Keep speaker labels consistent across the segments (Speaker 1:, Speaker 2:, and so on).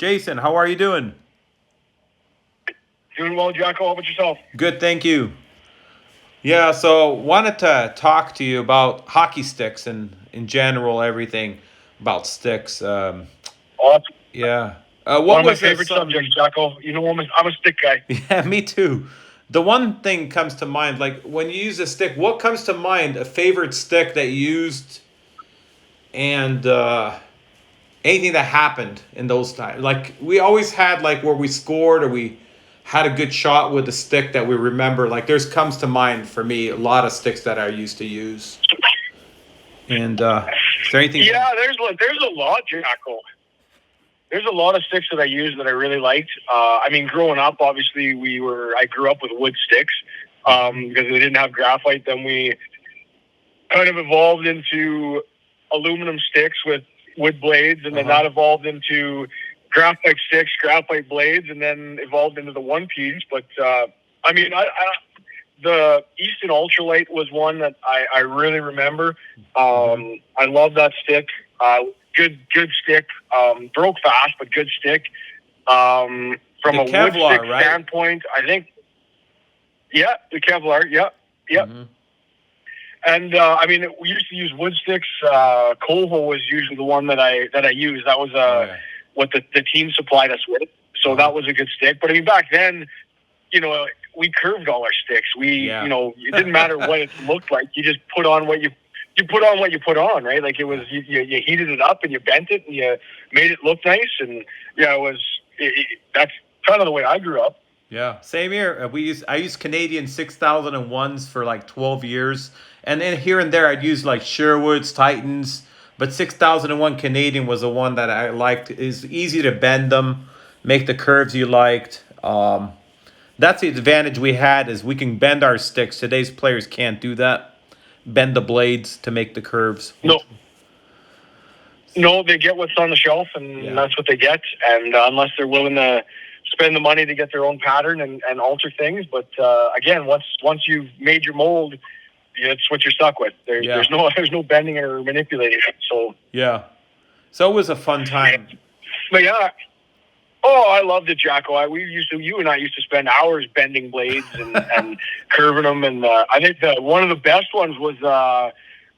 Speaker 1: Jason, how are you doing?
Speaker 2: Doing well, Jocko. How about yourself?
Speaker 1: Good, thank you. Yeah, so wanted to talk to you about hockey sticks and in general everything about sticks.
Speaker 2: Awesome.
Speaker 1: Yeah.
Speaker 2: One
Speaker 1: What
Speaker 2: of my
Speaker 1: was
Speaker 2: favorite subjects,
Speaker 1: something?
Speaker 2: Jocko. You know, I'm a stick guy.
Speaker 1: Yeah, me too. The one thing comes to mind, like when you use a stick, what comes to mind? A favorite stick that you used and anything that happened in those times. Like we always had like where we scored or we had a good shot with a stick that we remember. Like there's comes to mind for me a lot of sticks that I used to use. And is there anything that
Speaker 2: Yeah, there's a lot, Jocko. There's a lot of sticks that I use that I really liked. I mean, growing up, obviously, I grew up with wood sticks because they didn't have graphite. Then we kind of evolved into aluminum sticks with wood blades, and then
Speaker 1: uh-huh.
Speaker 2: that evolved into graphite sticks, graphite blades, and then evolved into the one piece. But I mean, the Easton Ultralight was one that I really remember.
Speaker 1: Hmm.
Speaker 2: I love that stick. Good stick. Broke fast, but good stick. From
Speaker 1: The
Speaker 2: a wood stick
Speaker 1: Kevlar, right?
Speaker 2: standpoint, I think, yeah, the Kevlar, yeah, yeah.
Speaker 1: Hmm.
Speaker 2: And I mean, we used to use wood sticks. Kovo was usually the one that I used. That was
Speaker 1: Oh yeah.
Speaker 2: what the team supplied us with. So
Speaker 1: Uh-huh.
Speaker 2: that was a good stick. But I mean, back then, you know, we curved all our sticks. You
Speaker 1: Yeah.
Speaker 2: know, it didn't matter what it looked like. You just put on what you put on what you put on, right? Like it was,
Speaker 1: Yeah.
Speaker 2: you heated it up and you bent it and you made it look nice. And yeah, that's kind of the way I grew up.
Speaker 1: Yeah, same here. I used Canadian 6001s for like 12 years, and then here and there I'd use like Sherwoods, Titans, but 6001 Canadian was the one that I liked. Is easy to bend them, make the curves you liked. That's the advantage we had is we can bend our sticks. Today's players can't do that. Bend the blades to make the curves.
Speaker 2: No, no, they get what's on the shelf and
Speaker 1: Yeah.
Speaker 2: that's what they get. And unless they're willing to spend the money to get their own pattern and alter things. But again, once you've made your mold, it's what you're stuck with.
Speaker 1: Yeah.
Speaker 2: There's no bending or manipulating it. So,
Speaker 1: Yeah. So it was a fun time.
Speaker 2: but yeah. Oh, I loved it, Jacko. You and I used to spend hours bending blades and curving them. And I think one of the best ones was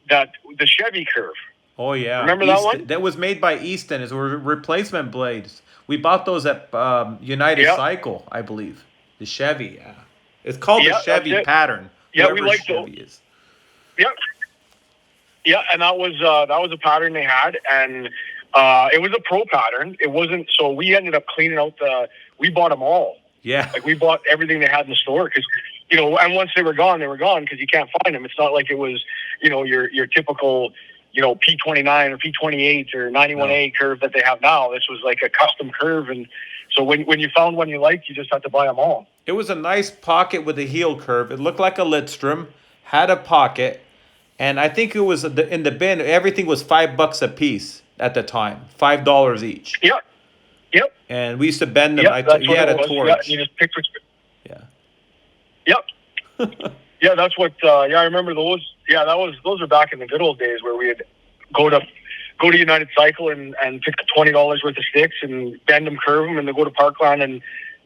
Speaker 2: the Chevy curve.
Speaker 1: Oh yeah,
Speaker 2: Remember that
Speaker 1: Easton.
Speaker 2: one?
Speaker 1: That was made by Easton. It were replacement blades. We bought those at United
Speaker 2: Yeah,
Speaker 1: Cycle, I believe. The Chevy. Yeah. It's called the
Speaker 2: yeah, that's
Speaker 1: Chevy
Speaker 2: it.
Speaker 1: pattern.
Speaker 2: Yeah, we
Speaker 1: Whoever
Speaker 2: liked those.
Speaker 1: Chevy is.
Speaker 2: Yeah, yeah, and that was a pattern they had, and it was a pro pattern. It wasn't so we ended up cleaning out we bought them all.
Speaker 1: Yeah.
Speaker 2: Like we bought everything they had in the store because and once they were gone because you can't find them. It's not like it was your typical P29 or P28 or
Speaker 1: No.
Speaker 2: 91A curve that they have now. This was like a custom curve, and so when you found one you liked, you just had to buy them all.
Speaker 1: It was a nice pocket with a heel curve. It looked like a Lidstrom, had a pocket, and I think it was in the bin. Everything was $5 a piece at the time, $5 each.
Speaker 2: Yep, yep,
Speaker 1: And we used to bend them.
Speaker 2: yep. That's
Speaker 1: You
Speaker 2: what
Speaker 1: had
Speaker 2: it
Speaker 1: a
Speaker 2: was. Yeah,
Speaker 1: torch.
Speaker 2: you just picked which.
Speaker 1: Yeah.
Speaker 2: Yep. Yeah, that's what. Yeah, I remember those. Yeah, those are back in the good old days where we would go to go to United Cycle and pick $20 worth of sticks and bend them, curve them, and then go to Parkland and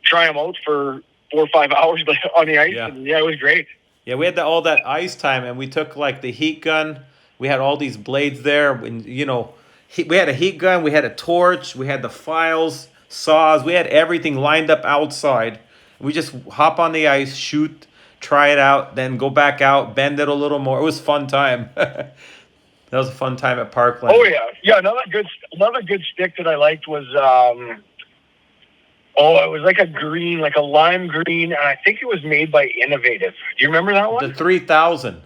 Speaker 2: try them out for 4 or 5 hours on the ice.
Speaker 1: Yeah.
Speaker 2: And yeah, it was great.
Speaker 1: Yeah, we had all that ice time, and we took like the heat gun. We had all these blades there, and we had a heat gun, we had a torch, we had the files, saws, we had everything lined up outside. We just hop on the ice, shoot, try it out, then go back out, bend it a little more. It was a fun time. That was a fun time at
Speaker 2: Oh
Speaker 1: Parkland.
Speaker 2: yeah, yeah. Another good stick that I liked was it was like a green, like a lime green, and I think it was made by Innovative. Do you remember that
Speaker 1: The
Speaker 2: one?
Speaker 1: 3000.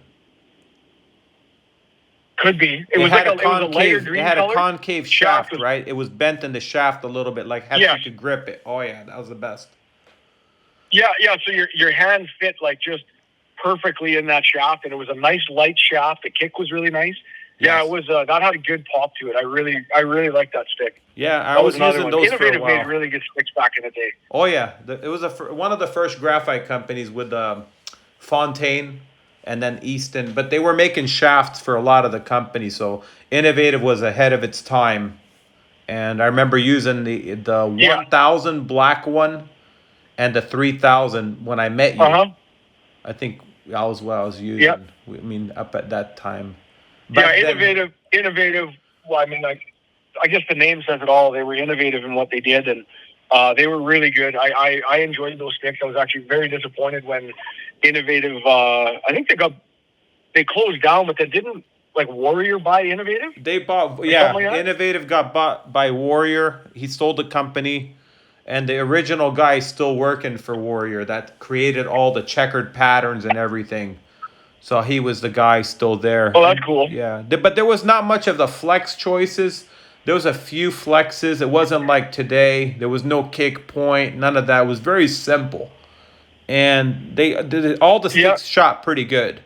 Speaker 2: Could be.
Speaker 1: It had a
Speaker 2: It was a lighter
Speaker 1: concave. It
Speaker 2: green
Speaker 1: had a
Speaker 2: color.
Speaker 1: concave
Speaker 2: Shaft
Speaker 1: shaft,
Speaker 2: was
Speaker 1: right? It was bent in the shaft a little bit, like had
Speaker 2: yes.
Speaker 1: you could grip it. Oh yeah, that was the best.
Speaker 2: Yeah, yeah. So your hand fit like just perfectly in that shaft, and it was a nice light shaft. The kick was really nice. Yeah, it
Speaker 1: Yes.
Speaker 2: was. That had a good pop to it. I really liked that stick.
Speaker 1: Yeah, I
Speaker 2: That was
Speaker 1: was
Speaker 2: another
Speaker 1: using
Speaker 2: one.
Speaker 1: those for a
Speaker 2: Innovative made
Speaker 1: while.
Speaker 2: really good sticks back in the day.
Speaker 1: Oh yeah, it was one of the first graphite companies with Fontaine and then Easton, but they were making shafts for a lot of the companies. So Innovative was ahead of its time, and I remember using the
Speaker 2: Yeah.
Speaker 1: 1000 black one and the 3000 when I met you.
Speaker 2: Uh huh.
Speaker 1: I think that was what I was
Speaker 2: Yeah.
Speaker 1: using. I mean, up at that time.
Speaker 2: Yeah.
Speaker 1: Back then,
Speaker 2: Innovative. Well, I mean, like, I guess the name says it all. They were innovative in what they did, and they were really good. I enjoyed those sticks. I was actually very disappointed when Innovative. I think they closed down, but they didn't like Warrior buy Innovative
Speaker 1: they bought,
Speaker 2: or
Speaker 1: yeah,
Speaker 2: something like that.
Speaker 1: Innovative got bought by Warrior. He sold the company, and the original guy is still working for Warrior that created all the checkered patterns and everything. So he was the guy still there.
Speaker 2: Oh, that's cool.
Speaker 1: Yeah, but there was not much of the flex choices. There was a few flexes. It wasn't like today. There was no kick point. None of that. It was very simple, and they did all the
Speaker 2: Yeah.
Speaker 1: sticks shot pretty good.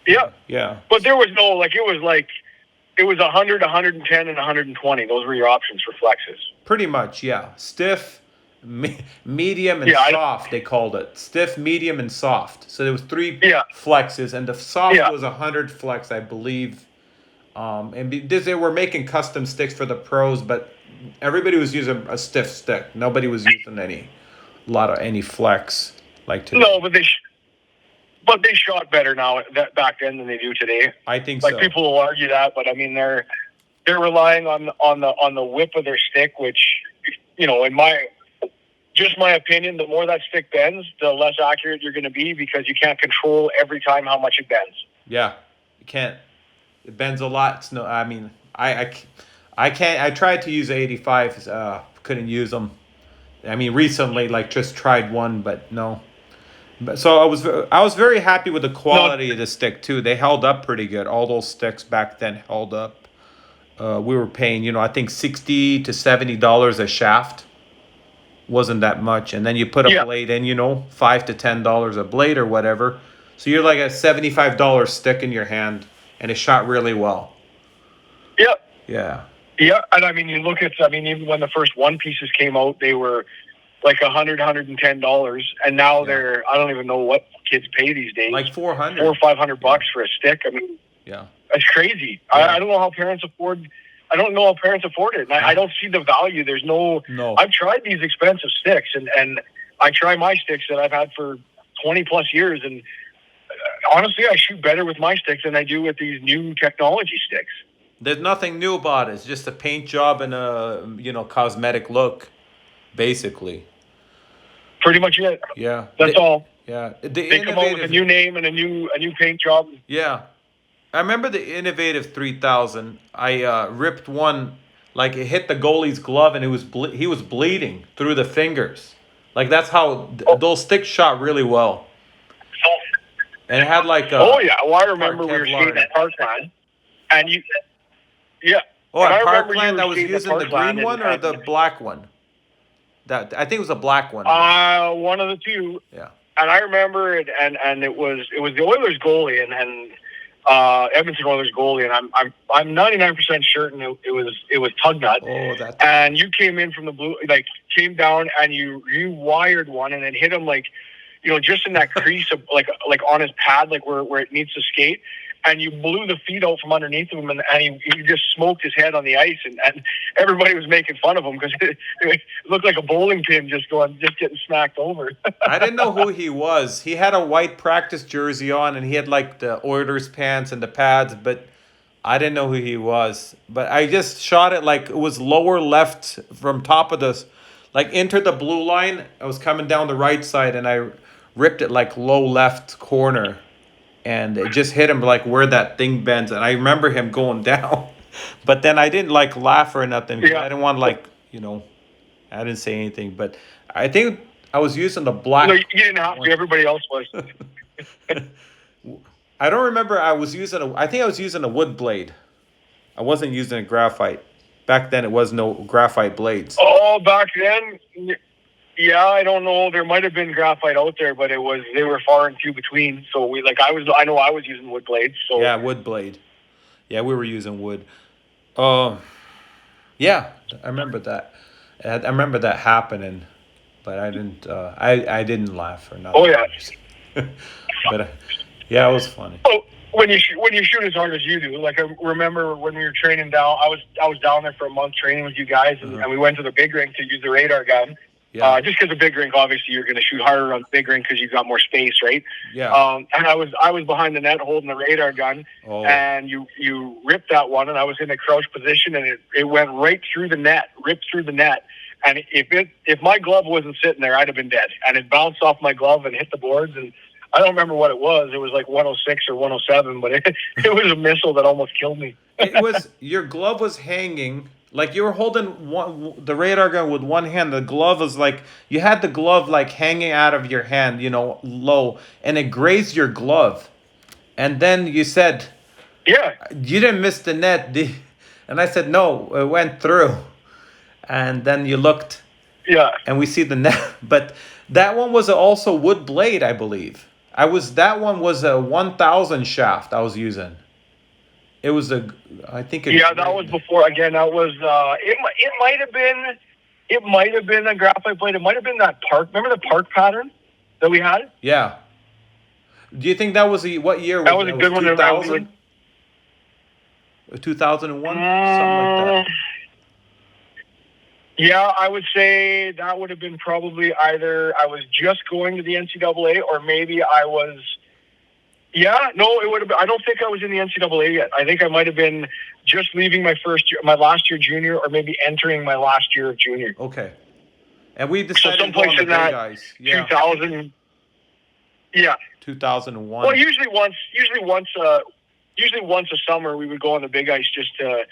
Speaker 2: Yeah.
Speaker 1: Yeah,
Speaker 2: But there was no like it was 100, 110, and 120. Those were your options for flexes.
Speaker 1: pretty much. Yeah, stiff, medium, and
Speaker 2: Yeah,
Speaker 1: soft. They called it stiff, medium, and soft. So there was three
Speaker 2: Yeah.
Speaker 1: flexes, and the soft
Speaker 2: Yeah.
Speaker 1: was 100 flex, I believe. And because they were making custom sticks for the pros, but everybody was using a stiff stick. Nobody was using any flex like today.
Speaker 2: No, but they shot better now back then than they do today.
Speaker 1: I think
Speaker 2: Like
Speaker 1: so.
Speaker 2: people will argue that, but I mean they're relying on the whip of their stick, which in my opinion, the more that stick bends, the less accurate you're going to be because you can't control every time how much it bends.
Speaker 1: Yeah, you can't. It bends a lot. It's no, I mean, I can't. I tried to use 85s. Couldn't use them. I mean, recently, like just tried one, but no. But so I was very happy with the quality of the stick too. They held up pretty good. All those sticks back then held up. We were paying, I think $60 to $70 a shaft. Wasn't that much, and then you put a
Speaker 2: Yeah.
Speaker 1: blade in, $5 to $10 a blade or whatever. So you're like a $75 stick in your hand, and it shot really well.
Speaker 2: Yeah.
Speaker 1: Yeah.
Speaker 2: Yeah, and I mean, even when the first one pieces came out, they were like $110, and now
Speaker 1: Yeah.
Speaker 2: they're, I don't even know what kids pay these days.
Speaker 1: Like 400.
Speaker 2: $400 or $500 for a stick. I mean,
Speaker 1: Yeah.
Speaker 2: that's crazy.
Speaker 1: Yeah.
Speaker 2: I don't know how parents afford. I don't know how parents afford it. And I don't see the value. There's no.
Speaker 1: No.
Speaker 2: I've tried these expensive sticks, and I try my sticks that I've had for 20 plus years, and honestly, I shoot better with my sticks than I do with these new technology sticks.
Speaker 1: There's nothing new about it. It's just a paint job and a cosmetic look, basically.
Speaker 2: Pretty much it.
Speaker 1: Yeah.
Speaker 2: That's all.
Speaker 1: Yeah. The
Speaker 2: They come out with a new name and a new paint job.
Speaker 1: Yeah. I remember the Innovative 3000. I ripped one, like it hit the goalie's glove, and he was bleeding through the fingers. Like that's how those sticks shot really well. And it had like a.
Speaker 2: Oh yeah, well I remember we were
Speaker 1: Kevlar.
Speaker 2: skating at Parkland, and yeah.
Speaker 1: Oh,
Speaker 2: And I
Speaker 1: at
Speaker 2: remember you
Speaker 1: Parkland,
Speaker 2: were
Speaker 1: I was
Speaker 2: skating at
Speaker 1: using the
Speaker 2: Parkland
Speaker 1: green one or
Speaker 2: and-
Speaker 1: the black one. That I think it was a black one.
Speaker 2: One of the two.
Speaker 1: Yeah.
Speaker 2: And I remember it, and it was the Oilers goalie and Edmonton Oilers goalie, and I'm 99% certain it was Tugnut.
Speaker 1: Oh, that.
Speaker 2: And you came in from the blue, like came down and you wired one and then hit him like, just in that crease of like on his pad, like where it needs to skate. And you blew the feet out from underneath him, and he just smoked his head on the ice, and everybody was making fun of him because it looked like a bowling pin just getting smacked over.
Speaker 1: I didn't know who he was. He had a white practice jersey on, and he had like the Oilers pants and the pads, but I didn't know who he was. But I just shot it like it was lower left from top of this, like entered the blue line. I was coming down the right side, and I ripped it like low left corner. And it just hit him like where that thing bends. And I remember him going down. But then I didn't like laugh or nothing. Because
Speaker 2: Yeah.
Speaker 1: I didn't want I didn't say anything. But I think I was using the black.
Speaker 2: No, you didn't have to. Everybody else was.
Speaker 1: I don't remember. I think I was using a wood blade. I wasn't using a graphite. Back then it was no graphite blades.
Speaker 2: Oh, back then, yeah, I don't know. There might have been graphite out there, but they were far and few between. So I know I was using wood blades. So
Speaker 1: Yeah, wood blade. Yeah, we were using wood. Yeah, I remember that. I remember that happening, but I didn't. I didn't laugh or nothing.
Speaker 2: Oh, yeah.
Speaker 1: But yeah, it was funny.
Speaker 2: when you shoot as hard as you do. Like I remember when we were training down, I was down there for a month training with you guys, and we went to the big rink to use the radar gun.
Speaker 1: Yeah.
Speaker 2: Just because the big rink, obviously, you're going to shoot harder on the big rink because you've got more space, right?
Speaker 1: Yeah.
Speaker 2: And I was behind the net holding the radar gun, and you ripped that one, and I was in a crouch position, and it went right through the net, ripped through the net. And if my glove wasn't sitting there, I'd have been dead. And it bounced off my glove and hit the boards, and I don't remember what it was. It was like 106 or 107, but it was a missile that almost killed me.
Speaker 1: It was, your glove was hanging. Like you were holding the radar gun with one hand. The glove was like, you had the glove like hanging out of your hand, low, and it grazed your glove. And then you said,
Speaker 2: yeah,
Speaker 1: you didn't miss the net. And I said, no, it went through. And then you looked,
Speaker 2: yeah,
Speaker 1: and we see the net. But that one was also wood blade, I believe. That one was a 1000 shaft I was using. It was I think.
Speaker 2: Yeah, that was before. Again, that was. It might have been a graphite blade. It might have been that park. Remember the park pattern that we had?
Speaker 1: Yeah. Do you think that was what year?
Speaker 2: That was a good one.
Speaker 1: 2000? 2001, something like that.
Speaker 2: Yeah, I would say that would have been probably either I was just going to the NCAA or maybe I was. Yeah, no, it would have been. I don't think I was in the NCAA yet. I think I might have been just leaving my last year junior, or maybe entering my last year of junior.
Speaker 1: Okay, and we decided
Speaker 2: so
Speaker 1: to go on the big
Speaker 2: that
Speaker 1: guys. Yeah.
Speaker 2: 2000. Yeah.
Speaker 1: 2001.
Speaker 2: Well, usually once a summer we would go on the big ice just to.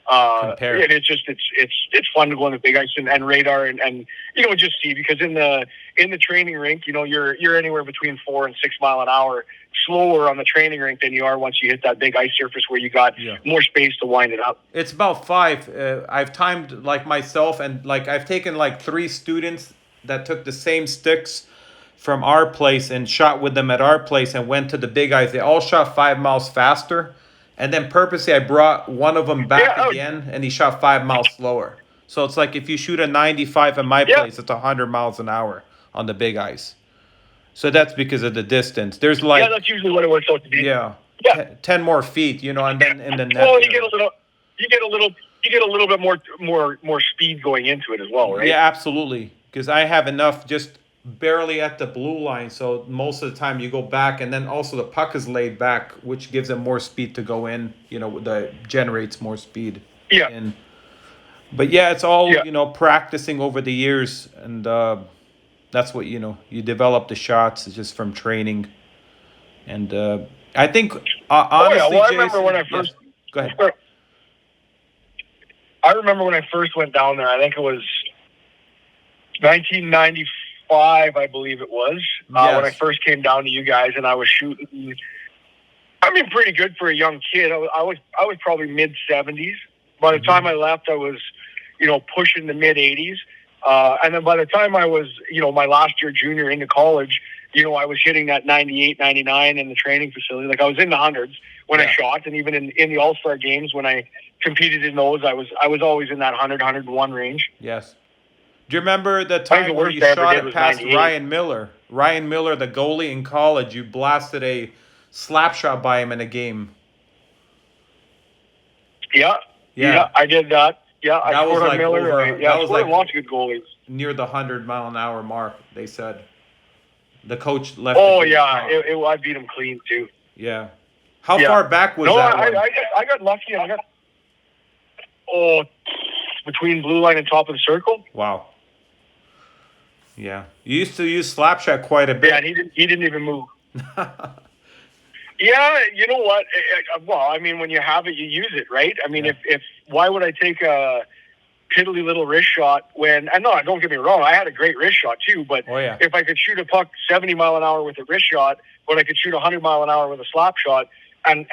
Speaker 1: Compare.
Speaker 2: And it's fun to go on the big ice and radar and just see, because in the training rink, you're anywhere between 4 and 6 mile an hour slower on the training rink than you are once you hit that big ice surface where you got more space to wind it up.
Speaker 1: It's about 5. I've timed like myself, and like I've taken like 3 students that took the same sticks from our place and shot with them at our place and went to the big ice. They all shot 5 miles faster. And then purposely I brought one of them back again, and he shot 5 miles slower. So it's like if you shoot a 95 at my place, it's 100 miles an hour on the big ice. So that's because of the distance. There's like
Speaker 2: that's usually what it works out to be.
Speaker 1: Yeah. 10 more feet, and then in the net.
Speaker 2: Well, you get a little bit more speed going into it as well, right?
Speaker 1: Yeah, absolutely. Because I have enough just barely at the blue line, so most of the time you go back, and then also the puck is laid back, which gives it more speed to go in, that generates more speed.
Speaker 2: Yeah.
Speaker 1: But yeah, it's all practicing over the years, and that's what you develop the shots just from training. And I think honestly,
Speaker 2: I
Speaker 1: Jason,
Speaker 2: remember when I first
Speaker 1: go ahead.
Speaker 2: I remember when I first went down there. I think it was 1995. I believe it was, when I first came down to you guys, and I was shooting. I mean, pretty good for a young kid. I was probably mid 70s. By the time I left, I was, pushing the mid 80s. And then by the time I was, my last year junior into college, I was hitting that 98, 99 in the training facility. Like I was in the hundreds when I shot, and even in the All-Star games when I competed in those, I was always in that 100, 101 range.
Speaker 1: Yes. Do you remember the time where you shot it past 98. Ryan Miller? Ryan Miller, the goalie in college, you blasted a slap shot by him in a game.
Speaker 2: Yeah, I did that. Yeah, I scored on Miller. I
Speaker 1: was like
Speaker 2: lots of good goalies.
Speaker 1: Near the 100 mile an hour mark, they said. The coach left.
Speaker 2: Oh, yeah. I beat him clean, too.
Speaker 1: Yeah. How far back was that one?
Speaker 2: I got lucky. Between blue line and top of the circle.
Speaker 1: Wow. Yeah, you used to use Slapshot quite a bit.
Speaker 2: Yeah, and he didn't even move. Yeah, you know what? Well, I mean, when you have it, you use it, right? I mean, if why would I take a piddly little wrist shot when? And no, don't get me wrong, I had a great wrist shot too. But if I could shoot a puck 70 mile an hour with a wrist shot, but I could shoot 100 mile an hour with a slap shot, and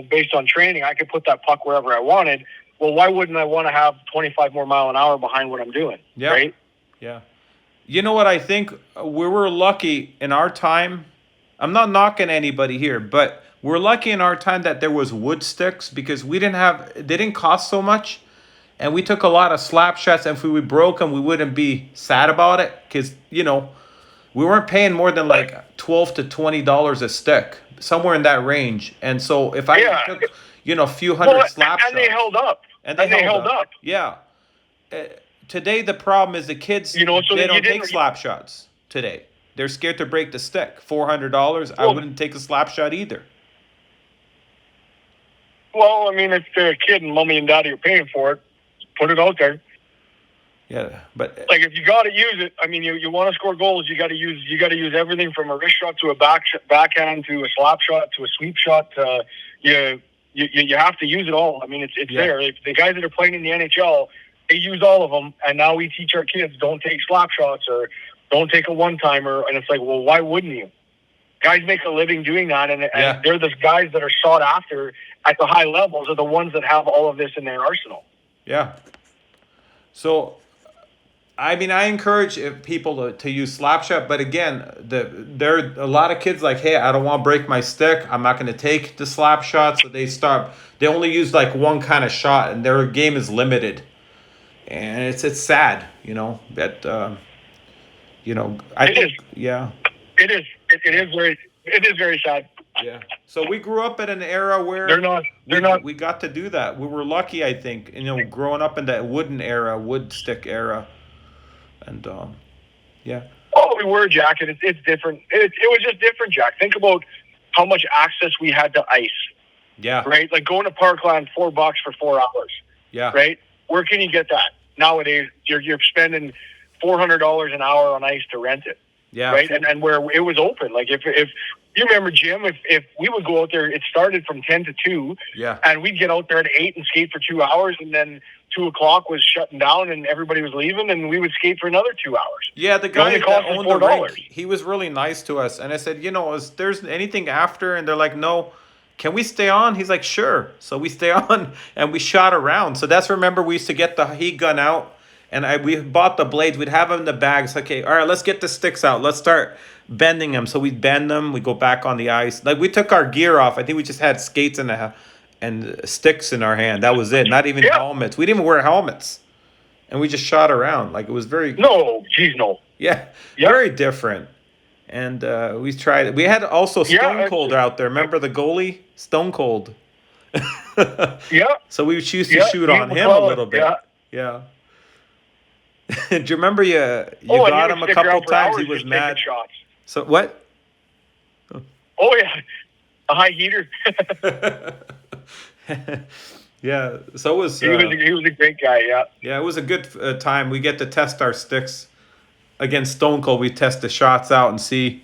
Speaker 2: based on training, I could put that puck wherever I wanted. Well, why wouldn't I want to have 25 more mile an hour behind what I'm doing?
Speaker 1: Yeah.
Speaker 2: Right?
Speaker 1: Yeah. You know what? I think we were lucky in our time. I'm not knocking anybody here, but we're lucky in our time that there was wood sticks, because they didn't cost so much, and we took a lot of slap shots. And if we broke them, we wouldn't be sad about it, because We weren't paying more than like $12 to $20 a stick, somewhere in that range. And so if I
Speaker 2: Yeah.
Speaker 1: took, a few hundred
Speaker 2: Well,
Speaker 1: slap
Speaker 2: and they
Speaker 1: shots,
Speaker 2: held up.
Speaker 1: and
Speaker 2: And they held up.
Speaker 1: yeah. Uh, Today the problem is the kids,
Speaker 2: You know, so
Speaker 1: they
Speaker 2: that you
Speaker 1: don't take
Speaker 2: didn't.
Speaker 1: slap shots today. They're scared to break the stick. $400, I
Speaker 2: Well,
Speaker 1: wouldn't take a slap shot either.
Speaker 2: well, I mean, if the kid and mommy and daddy are paying for it, put it out there.
Speaker 1: Yeah, but
Speaker 2: Like if you got to use it, I mean, you want to score goals, you got to use everything from a wrist shot to a backhand to a slap shot to a sweep shot. You have to use it all. I mean, it's
Speaker 1: Yeah.
Speaker 2: there. If the guys that are playing in the NHL, they use all of them, and now we teach our kids don't take slap shots or don't take a one timer, and it's like, well, why wouldn't you? Guys make a living doing that, and
Speaker 1: Yeah.
Speaker 2: they're the guys that are sought after at the high levels are the ones that have all of this in their arsenal.
Speaker 1: yeah. So, I mean, I encourage people to use Slapshot, but again, there are a lot of kids like, hey, I don't want to break my stick. I'm not going to take the slap shot. So they start. They only use like one kind of shot, and their game is limited, and it's sad, That I
Speaker 2: It
Speaker 1: think,
Speaker 2: is.
Speaker 1: yeah,
Speaker 2: It is. It is very sad.
Speaker 1: yeah. So we grew up in an era where
Speaker 2: They're not. They're not.
Speaker 1: we got to do that. We were lucky, I think, growing up in that wood stick era. And yeah,
Speaker 2: Oh, we were, Jack, and it's different. It was just different, Jack. Think about how much access we had to ice,
Speaker 1: yeah,
Speaker 2: right? Like going to Parkland, $4 for 4 hours,
Speaker 1: yeah,
Speaker 2: right? Where can you get that nowadays? You're spending $400 an hour on ice to rent it,
Speaker 1: yeah,
Speaker 2: right? And where it was open, like if you remember, Jim, if we would go out there, it started from 10 to 2,
Speaker 1: yeah,
Speaker 2: and we'd get out there at 8 and skate for 2 hours, and then 2 o'clock was shutting down and everybody was leaving, and we would skate for another 2 hours.
Speaker 1: yeah. The guy
Speaker 2: only
Speaker 1: that
Speaker 2: cost us
Speaker 1: owned the
Speaker 2: $4.
Speaker 1: rink, he was really nice to us. And I said, is there's anything after? And they're like, no. Can we stay on? He's like, sure. So we stay on, and we shot around. So remember, we used to get the heat gun out, and we bought the blades. We'd have them in the bags. Okay, all right, let's get the sticks out. Let's start bending them. So we'd bend them. We go back on the ice. Like we took our gear off. I think we just had skates and sticks in our hand. That was it. Not even helmets. We didn't even wear helmets, and we just shot around. Like it was very
Speaker 2: No, geez, no.
Speaker 1: yeah,
Speaker 2: Yeah.
Speaker 1: very different. And we tried. We had also Stone Cold out there. Remember the goalie, Stone Cold.
Speaker 2: Yeah.
Speaker 1: So we used to
Speaker 2: Yeah,
Speaker 1: shoot
Speaker 2: Pete
Speaker 1: on him a
Speaker 2: McCullough,
Speaker 1: little bit.
Speaker 2: yeah.
Speaker 1: Do you remember you
Speaker 2: And
Speaker 1: got
Speaker 2: he
Speaker 1: him
Speaker 2: would
Speaker 1: a
Speaker 2: stick
Speaker 1: couple
Speaker 2: around for
Speaker 1: times?
Speaker 2: hours
Speaker 1: He was
Speaker 2: just
Speaker 1: mad.
Speaker 2: taking shots.
Speaker 1: So what?
Speaker 2: Oh yeah, a high heater.
Speaker 1: Yeah. So it was.
Speaker 2: he was a great guy. Yeah.
Speaker 1: Yeah, it was a good time. We get to test our sticks against Stone Cold. We test the shots out and see.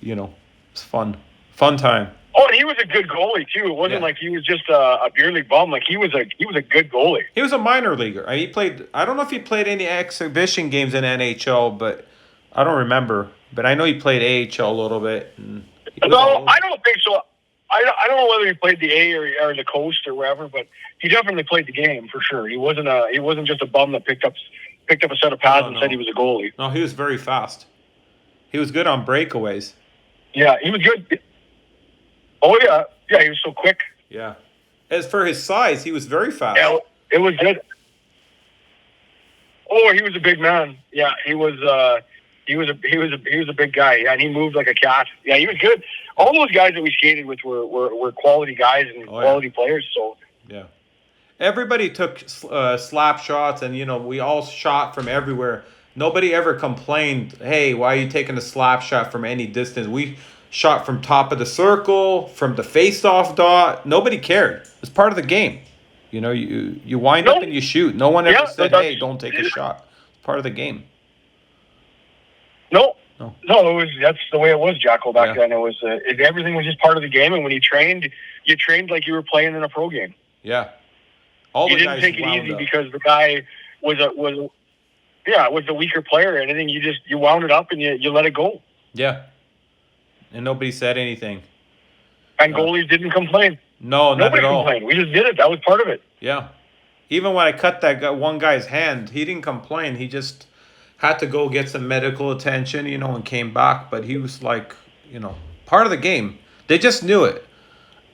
Speaker 1: It's fun time.
Speaker 2: Oh, and he was a good goalie too. It wasn't like he was just a beer league bum. Like he was a good goalie.
Speaker 1: He was a minor leaguer. He played. I don't know if he played any exhibition games in NHL, but I don't remember. But I know he played AHL a little bit.
Speaker 2: No, I don't think so. I don't know whether he played the A or the Coast or wherever, but he definitely played the game for sure. He wasn't just a bum that picked up a set of pads and said he was a goalie.
Speaker 1: No, he was very fast. He was good on breakaways.
Speaker 2: Yeah, he was good. Oh yeah, he was so quick.
Speaker 1: Yeah. As for his size, he was very fast.
Speaker 2: Yeah, it was good. Oh, he was a big man. Yeah, he was a big guy. Yeah, and he moved like a cat. Yeah, he was good. All those guys that we skated with were quality guys and quality players. So
Speaker 1: yeah, everybody took slap shots, and we all shot from everywhere. Nobody ever complained, hey, why are you taking a slap shot from any distance? We shot from top of the circle, from the face-off dot. Nobody cared. It was part of the game. You wind up and you shoot. No one ever said, hey, don't take a shot. It's part of the game.
Speaker 2: No, that's the way it was, Jacko, back then. It was everything was just part of the game, and when you trained like you were playing in a pro game.
Speaker 1: Yeah. All
Speaker 2: you
Speaker 1: the
Speaker 2: didn't
Speaker 1: guys
Speaker 2: take it
Speaker 1: wound
Speaker 2: easy
Speaker 1: up.
Speaker 2: because the guy was the weaker player or anything. You wound it up and you let it go.
Speaker 1: Yeah. And nobody said anything.
Speaker 2: And goalies didn't complain.
Speaker 1: No, not
Speaker 2: Nobody
Speaker 1: at all.
Speaker 2: complained. We just did it. That was part of it.
Speaker 1: Yeah. Even when I cut one guy's hand, he didn't complain. He just had to go get some medical attention, and came back. But he was like, part of the game. They just knew it.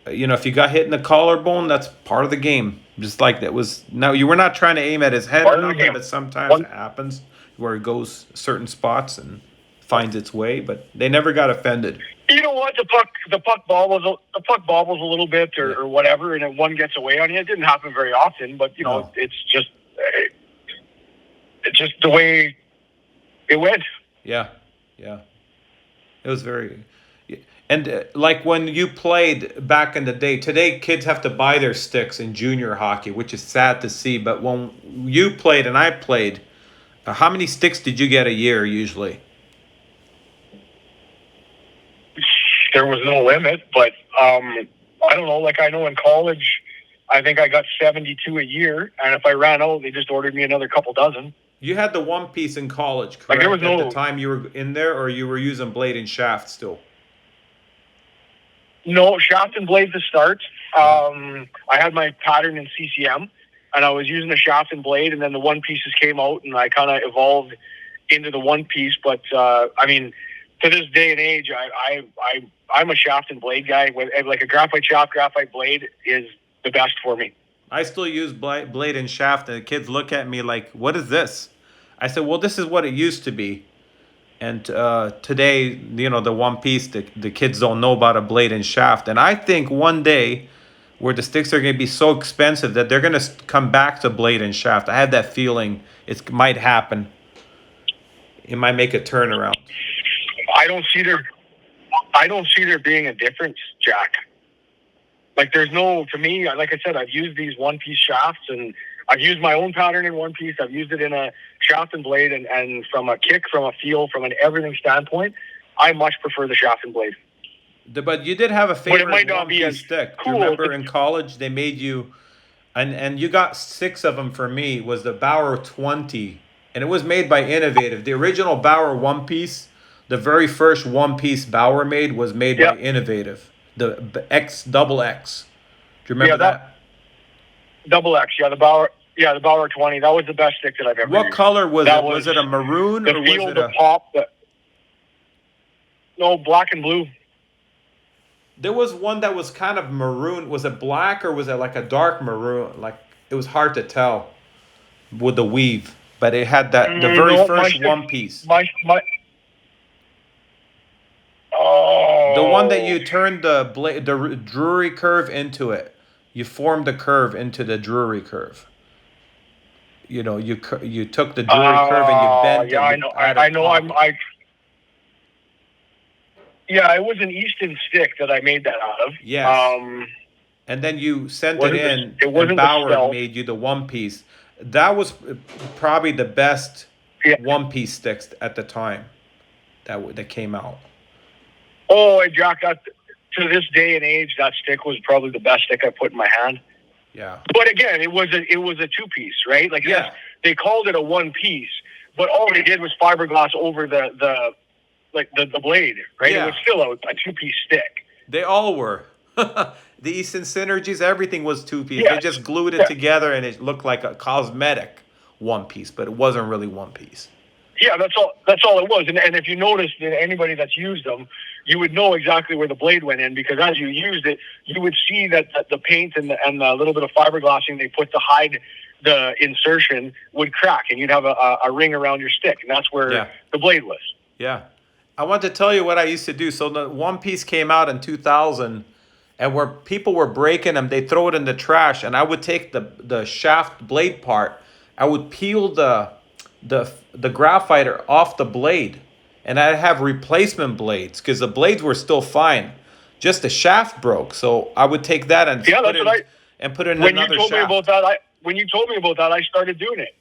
Speaker 1: If you got hit in the collarbone, that's part of the game. Just like that was. Now, you were not trying to aim at his head or nothing, but sometimes it happens where it goes certain spots. And finds its way, but they never got offended.
Speaker 2: You know what? The puck bobbles a little bit or whatever, and then one gets away on you. It didn't happen very often, but you know,
Speaker 1: No.
Speaker 2: it's just the way it went.
Speaker 1: Yeah, yeah. It was very, and like when you played back in the day. Today, kids have to buy their sticks in junior hockey, which is sad to see. But when you played and I played, how many sticks did you get a year usually?
Speaker 2: There was no limit, but I don't know. Like I know in college, I think I got 72 a year, and if I ran out, they just ordered me another couple dozen.
Speaker 1: You had the one piece in college, correct?
Speaker 2: Like there was
Speaker 1: At
Speaker 2: no
Speaker 1: the time you were in there, or you were using blade and shaft still?
Speaker 2: no shaft and blade to start. I had my pattern in CCM, and I was using the shaft and blade, and then the one pieces came out, and I kind of evolved into the one piece. But I mean, to this day and age, I'm a shaft and blade guy. Like a graphite shaft, graphite blade is the best for me.
Speaker 1: I still use blade and shaft, and the kids look at me like, "What is this?" I said, "Well, this is what it used to be." And today, you know, the one piece, the kids don't know about a blade and shaft. And I think one day, where the sticks are going to be so expensive that they're going to come back to blade and shaft. I have that feeling it might happen. It might make a turnaround.
Speaker 2: I don't see there being a difference, Jack. Like there's no, to me, like I said, I've used these one piece shafts, and I've used my own pattern in one piece. I've used it in a shaft and blade, and from a kick, from a feel, from an everything standpoint, I much prefer the shaft and blade.
Speaker 1: But you did have a favorite
Speaker 2: might not
Speaker 1: one
Speaker 2: be
Speaker 1: piece
Speaker 2: as
Speaker 1: stick. Do
Speaker 2: cool.
Speaker 1: you remember in college they made you, and you got 6 of them for me, was the Bauer 20. And it was made by Innovative. The original Bauer one piece, the very first one piece Bauer made was made by
Speaker 2: Yep.
Speaker 1: Innovative. The X double X. Do you remember
Speaker 2: Yeah,
Speaker 1: that?
Speaker 2: Double X, the Bauer 20. That was the best stick that I've ever
Speaker 1: What
Speaker 2: used.
Speaker 1: color was
Speaker 2: That
Speaker 1: it? Was it a maroon
Speaker 2: The
Speaker 1: or was
Speaker 2: feel,
Speaker 1: it
Speaker 2: the
Speaker 1: a?
Speaker 2: pop, no, black and blue.
Speaker 1: There was one that was kind of maroon. Was it black or was it like a dark maroon? Like it was hard to tell with the weave, but it had that the very
Speaker 2: No,
Speaker 1: first one piece.
Speaker 2: my
Speaker 1: The one that
Speaker 2: oh
Speaker 1: you turned the Drury curve into it. You formed the curve into the Drury curve. You know, you took the Drury curve and you bent
Speaker 2: yeah,
Speaker 1: it.
Speaker 2: I
Speaker 1: You
Speaker 2: know.
Speaker 1: added
Speaker 2: I know.
Speaker 1: pop.
Speaker 2: Yeah, it was an Easton stick that I made that out of.
Speaker 1: Yes. And then you sent it
Speaker 2: Wasn't the-
Speaker 1: in,
Speaker 2: it
Speaker 1: and
Speaker 2: wasn't the
Speaker 1: Bauer
Speaker 2: stealth.
Speaker 1: made you the one piece. That was probably the best
Speaker 2: Yeah.
Speaker 1: one piece sticks at the time that came out.
Speaker 2: Oh, and Jack, to this day and age, that stick was probably the best stick I put in my hand.
Speaker 1: Yeah.
Speaker 2: But again, it was a two piece, right? Like
Speaker 1: Yeah.
Speaker 2: they called it a one piece, but all they did was fiberglass over the blade, right?
Speaker 1: Yeah.
Speaker 2: It was still a two piece stick.
Speaker 1: They all were. The Easton Synergies, everything was two piece.
Speaker 2: Yeah.
Speaker 1: They just glued it
Speaker 2: Yeah.
Speaker 1: together and it looked like a cosmetic one piece, but it wasn't really one piece.
Speaker 2: Yeah, that's all it was. And if you noticed, anybody that's used them, you would know exactly where the blade went in, because as you used it, you would see that the paint and the little bit of fiberglassing they put to hide the insertion would crack, and you'd have a ring around your stick, and that's where
Speaker 1: Yeah.
Speaker 2: the blade was.
Speaker 1: Yeah. I want to tell you what I used to do. So the one piece came out in 2000, and where people were breaking them, they throw it in the trash, and I would take the shaft blade part, I would peel the graphite off the blade, and I'd have replacement blades because the blades were still fine, just the shaft broke. So I would take that and
Speaker 2: Yeah,
Speaker 1: put
Speaker 2: that's
Speaker 1: it
Speaker 2: what
Speaker 1: and put it in
Speaker 2: When
Speaker 1: another
Speaker 2: you told
Speaker 1: shaft.
Speaker 2: me about that, I started doing it.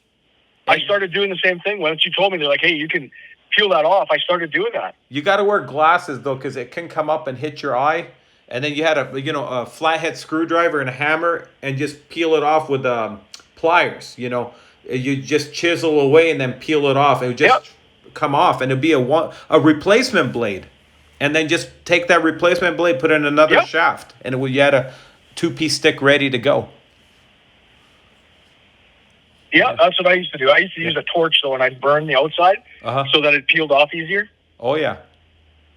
Speaker 2: I started doing the same thing. Once you told me, they're like, "Hey, you can peel that off." I started doing that.
Speaker 1: You got to wear glasses though, because it can come up and hit your eye. And then you had a flathead screwdriver and a hammer, and just peel it off with pliers. You just chisel away and then peel it off. It would just come off, and it'd be a replacement blade. And then just take that replacement blade, put it in another
Speaker 2: Yep.
Speaker 1: shaft, and you had a two-piece stick ready to go.
Speaker 2: Yeah, that's what I used to do. I used to use a torch though, and I'd burn the outside
Speaker 1: Uh-huh.
Speaker 2: so that it peeled off easier.
Speaker 1: Oh yeah.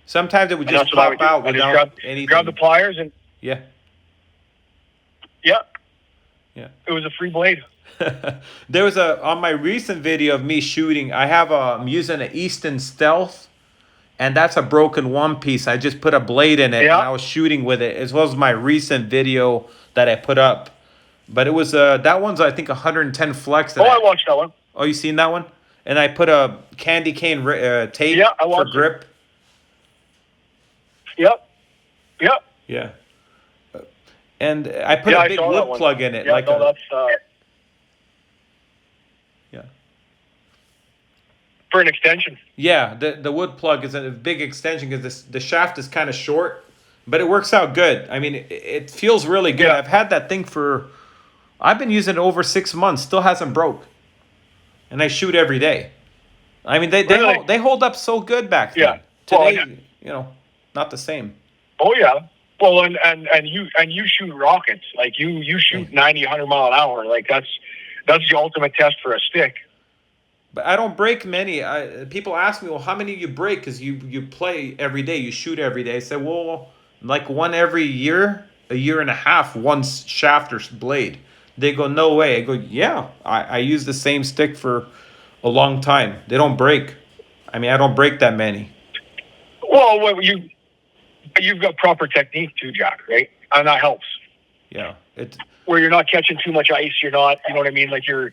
Speaker 1: Sometimes it would
Speaker 2: And
Speaker 1: just
Speaker 2: that's what I
Speaker 1: pop
Speaker 2: would do.
Speaker 1: out
Speaker 2: I just
Speaker 1: without
Speaker 2: grab
Speaker 1: anything.
Speaker 2: the pliers and
Speaker 1: Yeah.
Speaker 2: yeah,
Speaker 1: Yeah.
Speaker 2: it was a free blade.
Speaker 1: There was on my recent video of me shooting. I'm using an Easton Stealth and that's a broken one piece. I just put a blade in it, and
Speaker 2: Yeah.
Speaker 1: I was shooting with it, as well as my recent video that I put up. But it was that one's I think 110 flex.
Speaker 2: Oh, I watched that one.
Speaker 1: Oh, you seen that one? And I put a candy cane tape
Speaker 2: Yeah, I
Speaker 1: for
Speaker 2: watched it.
Speaker 1: grip.
Speaker 2: Yep. Yep.
Speaker 1: Yeah. And I put
Speaker 2: Yeah,
Speaker 1: a
Speaker 2: I
Speaker 1: big
Speaker 2: saw that
Speaker 1: wood
Speaker 2: one.
Speaker 1: plug in it,
Speaker 2: Yeah,
Speaker 1: like
Speaker 2: no, that's
Speaker 1: yeah,
Speaker 2: for an extension.
Speaker 1: yeah. The wood plug is a big extension because the shaft is kind of short, but it works out good. I mean, it feels really good.
Speaker 2: Yeah.
Speaker 1: I've had that thing I've been using it over 6 months, still hasn't broke, and I shoot every day. I mean,
Speaker 2: Really?
Speaker 1: they hold up so good back
Speaker 2: Yeah.
Speaker 1: then.
Speaker 2: Well,
Speaker 1: Today, not the same.
Speaker 2: Oh yeah. Well, and you shoot rockets, like you shoot 90, 100 mile an hour. Like that's the ultimate test for a stick.
Speaker 1: But I don't break many. People ask me, well, how many you break? Because you play every day, you shoot every day. I said, well, like one every year, a year and a half, one shaft or blade. They go, no way. I go, yeah, I use the same stick for a long time. They don't break. I mean, I don't break that many.
Speaker 2: Well, you've got proper technique too, Jack, right? And that helps.
Speaker 1: Yeah,
Speaker 2: Where you're not catching too much ice, you're not, you know what I mean? Like your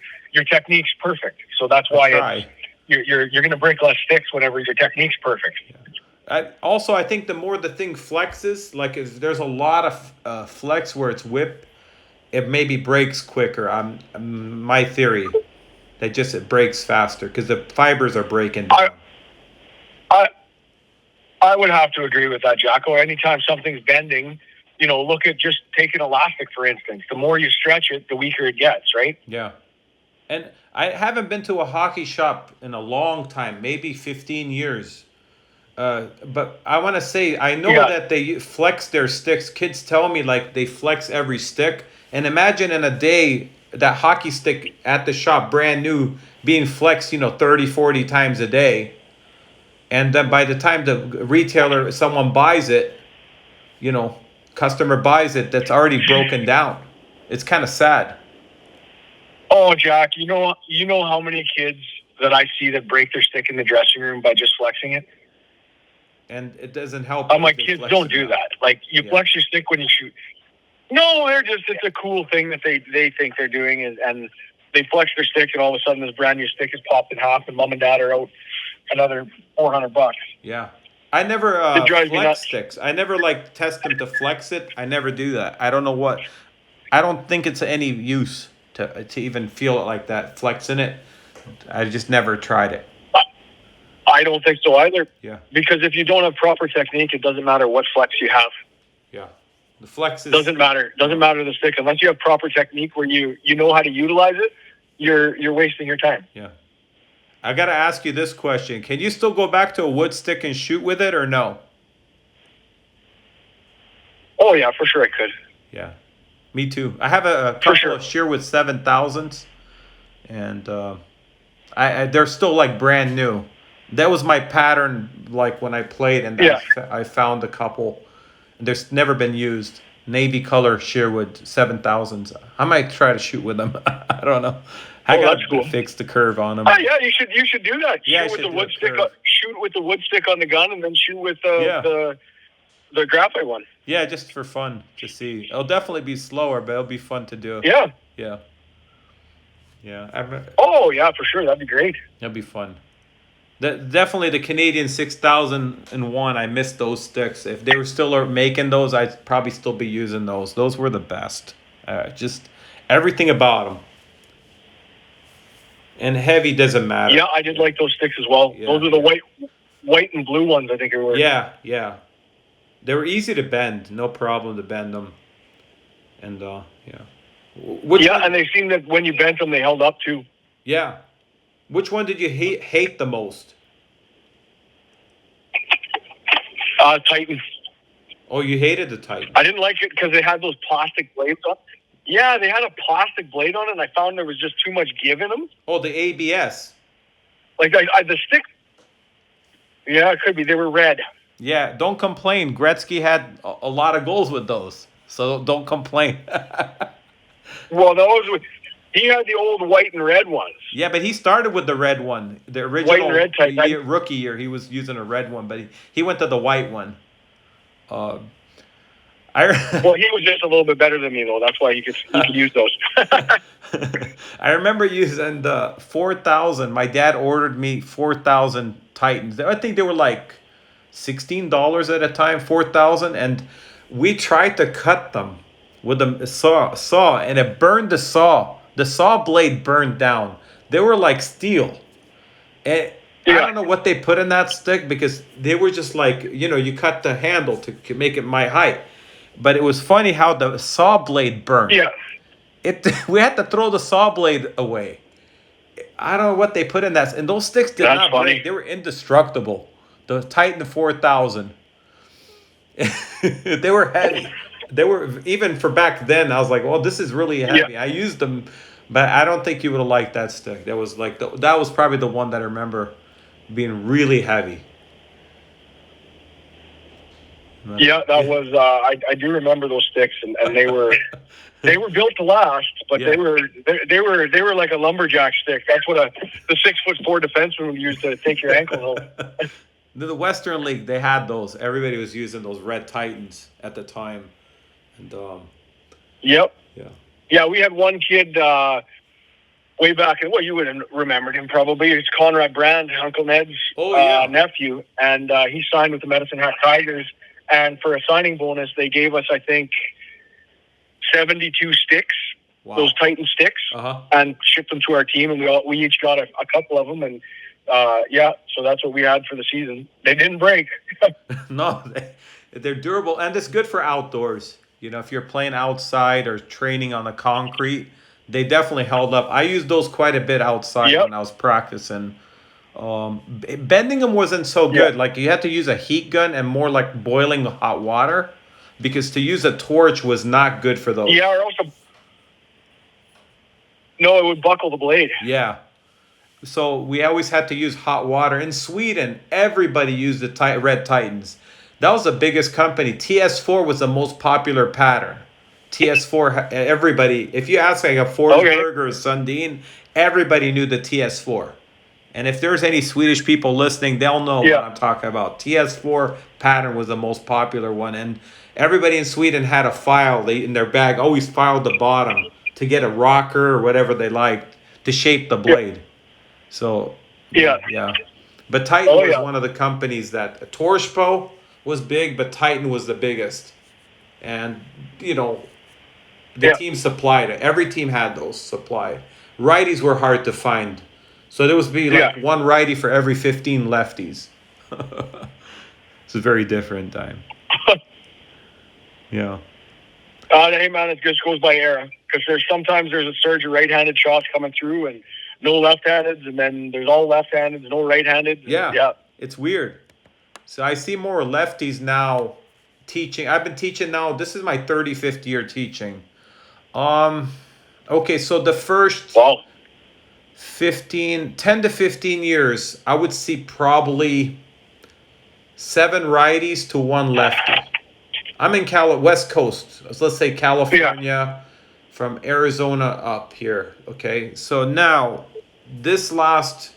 Speaker 2: technique's perfect. So that's why you're going to break less sticks whenever your technique's perfect.
Speaker 1: I think the more the thing flexes, like if there's a lot of flex where it's whip, it maybe breaks quicker. My theory, that just it breaks faster because the fibers are breaking down.
Speaker 2: I would have to agree with that, Jacko. Anytime something's bending, look at just take an elastic, for instance. The more you stretch it, the weaker it gets, right?
Speaker 1: Yeah. And I haven't been to a hockey shop in a long time, maybe 15 years. But I want to say, I know that they flex their sticks. Kids tell me like they flex every stick. And imagine in a day, that hockey stick at the shop, brand new, being flexed, 30, 40 times a day. And then by the time the retailer, someone buys it, customer buys it, that's already broken down. It's kind of sad.
Speaker 2: Oh, Jack, you know how many kids that I see that break their stick in the dressing room by just flexing it?
Speaker 1: And it doesn't help.
Speaker 2: I'm like, kids, don't do that. Like, you flex your stick when you shoot. No, it's a cool thing that they think they're doing, and they flex their stick, and all of a sudden this brand new stick is popped in half, and mom and dad are out another $400.
Speaker 1: Yeah. I never flex sticks. I never test them to flex it. I never do that. I don't know what. I don't think it's any use to even feel it like that, flexing it. I just never tried it.
Speaker 2: I don't think so either.
Speaker 1: Yeah.
Speaker 2: Because if you don't have proper technique, it doesn't matter what flex you have.
Speaker 1: Yeah. The flex
Speaker 2: doesn't matter. Doesn't matter the stick unless you have proper technique where you know how to utilize it. You're wasting your time.
Speaker 1: Yeah. I got to ask you this question. Can you still go back to a wood stick and shoot with it or no?
Speaker 2: Oh, yeah, for sure I could.
Speaker 1: Yeah. Me too. I have a couple of Sherwood 7000s, and they're still brand new. That was my pattern when I played, and I found a couple. There's never been used. Navy color Sherwood 7000s. I might try to shoot with them. I don't know. I gotta fix the curve on them.
Speaker 2: Oh yeah, you should do that.
Speaker 1: Yeah,
Speaker 2: shoot with the wood stick. Shoot with the wood stick on the gun, and then shoot with the graphite one.
Speaker 1: Yeah, just for fun to see. It'll definitely be slower, but it'll be fun to do.
Speaker 2: Yeah.
Speaker 1: Yeah. Yeah.
Speaker 2: Oh yeah, for sure. That'd be great.
Speaker 1: That'd be fun. Definitely the Canadian 6001. I missed those sticks. If they were still making those, I'd probably still be using those. Those were the best. Just everything about them. And heavy doesn't matter.
Speaker 2: Yeah, I did like those sticks as well. Yeah. Those are the white and blue ones, I think it was.
Speaker 1: Yeah. They were easy to bend. No problem to bend them. And, yeah.
Speaker 2: And they seemed that when you bent them, they held up too.
Speaker 1: Yeah. Which one did you hate the most?
Speaker 2: Titan.
Speaker 1: Oh, you hated the Titan.
Speaker 2: I didn't like it because they had those plastic blades on. Yeah, they had a plastic blade on it, and I found there was just too much give in them.
Speaker 1: Oh, the ABS.
Speaker 2: The stick. Yeah, it could be. They were red.
Speaker 1: Yeah, don't complain. Gretzky had a lot of goals with those, so don't complain.
Speaker 2: Well, He had the old white and red ones.
Speaker 1: Yeah, but he started with the red one. The
Speaker 2: White
Speaker 1: original
Speaker 2: and red type.
Speaker 1: rookie year, he was using a red one, but he went to the white one. Uh,
Speaker 2: Well, he was just a little bit better than me, though. That's why he could use those.
Speaker 1: I remember using the 4,000. My dad ordered me 4,000 Titans. I think they were like $16 at a time, 4,000, and we tried to cut them with a saw, and it burned the saw. The saw blade burned down. They were like steel. And I don't know what they put in that stick because they were just like, you cut the handle to make it my height. But it was funny how the saw blade burned.
Speaker 2: Yeah.
Speaker 1: We had to throw the saw blade away. I don't know what they put in that. And those sticks did not break. They were indestructible. The Titan 4000. They were heavy. They were, even for back then, I was like, well, this is really heavy. I used them, but I don't think you would have liked that stick. That was like that was probably the one that I remember being really heavy.
Speaker 2: Yeah, that was. I do remember those sticks, and they were built to last, but they were like a lumberjack stick. That's what the 6'4" defenseman would use to take your ankle home.
Speaker 1: The Western League, they had those. Everybody was using those red Titans at the time, and
Speaker 2: Yep.
Speaker 1: Yeah.
Speaker 2: Yeah, we had one kid way back. Well, you would have remembered him probably. It's Conrad Brand, Uncle Ned's nephew, and he signed with the Medicine Hat Tigers. And for a signing bonus, they gave us, I think, 72 sticks, those Titan sticks, and shipped them to our team. And we each got a couple of them. And, so that's what we had for the season. They didn't break.
Speaker 1: No, they're durable. And it's good for outdoors. If you're playing outside or training on the concrete, they definitely held up. I used those quite a bit outside when I was practicing. Bending them wasn't so good. Like you had to use a heat gun and more like boiling hot water, because to use a torch was not good for those.
Speaker 2: Yeah, or also it would buckle the blade.
Speaker 1: Yeah, so we always had to use hot water. In Sweden, everybody used the Red Titans. That was the biggest company. TS4 was the most popular pattern. TS4, everybody. If you ask like a Forsberg or a Sundin, everybody knew the TS4. And if there's any Swedish people listening, they'll know what I'm talking about. TS4 pattern was the most popular one. And everybody in Sweden had a file in their bag, always filed the bottom to get a rocker or whatever they liked to shape the blade. So, yeah. But Titan was one of the companies that, Torspo was big, but Titan was the biggest. And, the team supplied it. Every team had those supplied. Righties were hard to find. So there would be like one righty for every 15 lefties. It's a very different time. Yeah.
Speaker 2: Hey, man, it just goes by era. Because sometimes there's a surge of right-handed shots coming through and no left-handeds, and then there's all left-handed, no right-handed.
Speaker 1: Yeah. It's weird. So I see more lefties now teaching. I've been teaching now. This is my 35th year teaching. Okay, so the first... 10 to 15 years, I would see probably 7 righties to 1 lefty. I'm in West Coast. So let's say California, from Arizona up here. Okay, so now this last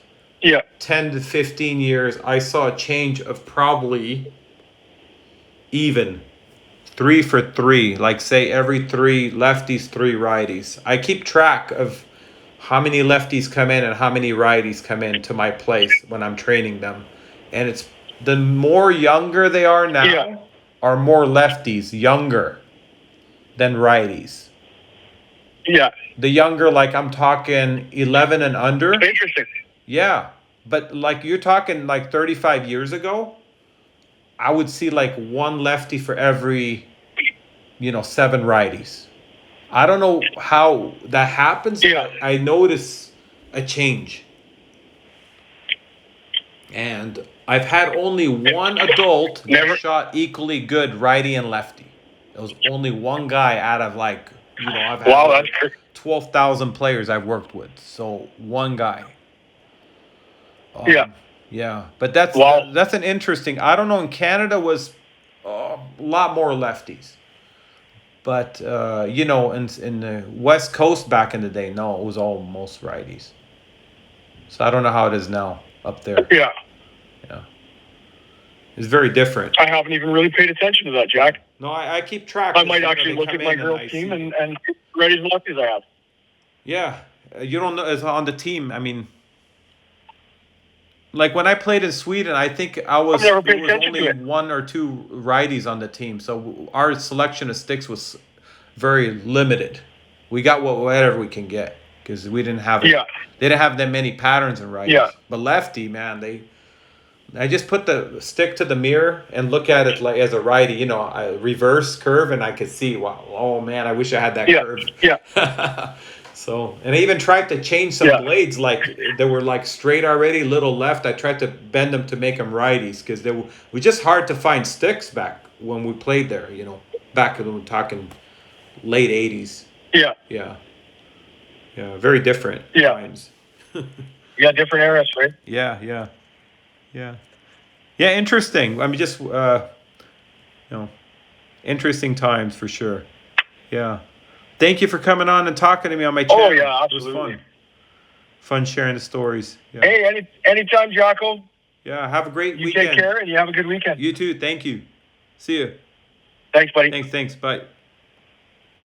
Speaker 1: 10 to 15 years, I saw a change of probably even 3 for 3. Like say every 3 lefties, 3 righties. I keep track of how many lefties come in and how many righties come into my place when I'm training them. And it's the more younger they are now, are more lefties younger than righties.
Speaker 2: Yeah.
Speaker 1: The younger, like I'm talking 11 and under.
Speaker 2: Interesting.
Speaker 1: Yeah. But like you're talking like 35 years ago, I would see like 1 lefty for every, 7 righties. I don't know how that happens, but I notice a change. And I've had only one adult that shot equally good righty and lefty. There was only one guy out of like, I've had 12,000 players I've worked with. So one guy. Yeah. But that's an interesting, I don't know, in Canada was a lot more lefties. But you know, in the West Coast back in the day, no, it was almost righties. So I don't know how it is now up there.
Speaker 2: Yeah.
Speaker 1: Yeah, it's very different.
Speaker 2: I haven't even really paid attention to that, Jack.
Speaker 1: No, I keep track.
Speaker 2: I might
Speaker 1: 'cause,
Speaker 2: actually
Speaker 1: they
Speaker 2: look
Speaker 1: come
Speaker 2: at my
Speaker 1: in and
Speaker 2: girls'
Speaker 1: I
Speaker 2: team
Speaker 1: see.
Speaker 2: and ready as lucky as I have.
Speaker 1: Yeah, you don't know it's on the team. I mean, like when I played in Sweden, I think
Speaker 2: I've never
Speaker 1: there
Speaker 2: paid
Speaker 1: was
Speaker 2: attention to
Speaker 1: only
Speaker 2: it.
Speaker 1: one or two righties on the team, so our selection of sticks was very limited. We got whatever we can get because we didn't have it.
Speaker 2: Yeah.
Speaker 1: They didn't have that many patterns in righties.
Speaker 2: Yeah.
Speaker 1: But lefty, man, I just put the stick to the mirror and look at it like as a righty, you know, a reverse curve, and I could see, wow, oh man, I wish I had that
Speaker 2: Yeah.
Speaker 1: curve.
Speaker 2: Yeah.
Speaker 1: So, and I even tried to change some
Speaker 2: Yeah.
Speaker 1: blades, like they were like straight already, little left. I tried to bend them to make them righties because they were just hard to find sticks back when we played there. You know, back when we're talking late '80s.
Speaker 2: Yeah.
Speaker 1: Yeah, yeah, very different
Speaker 2: Yeah.
Speaker 1: times.
Speaker 2: You got different eras, right?
Speaker 1: Yeah, yeah, yeah, yeah. Interesting. I mean, just you know, interesting times for sure. Yeah. Thank you for coming on and talking to me on my channel.
Speaker 2: Oh, yeah, absolutely.
Speaker 1: It was fun. Fun sharing the stories. Yeah.
Speaker 2: Hey, anytime, Jocko.
Speaker 1: Yeah. Have a great
Speaker 2: You
Speaker 1: weekend.
Speaker 2: take care and you have a good weekend.
Speaker 1: You too. Thank you. See you.
Speaker 2: Thanks, buddy.
Speaker 1: Thanks. Bye.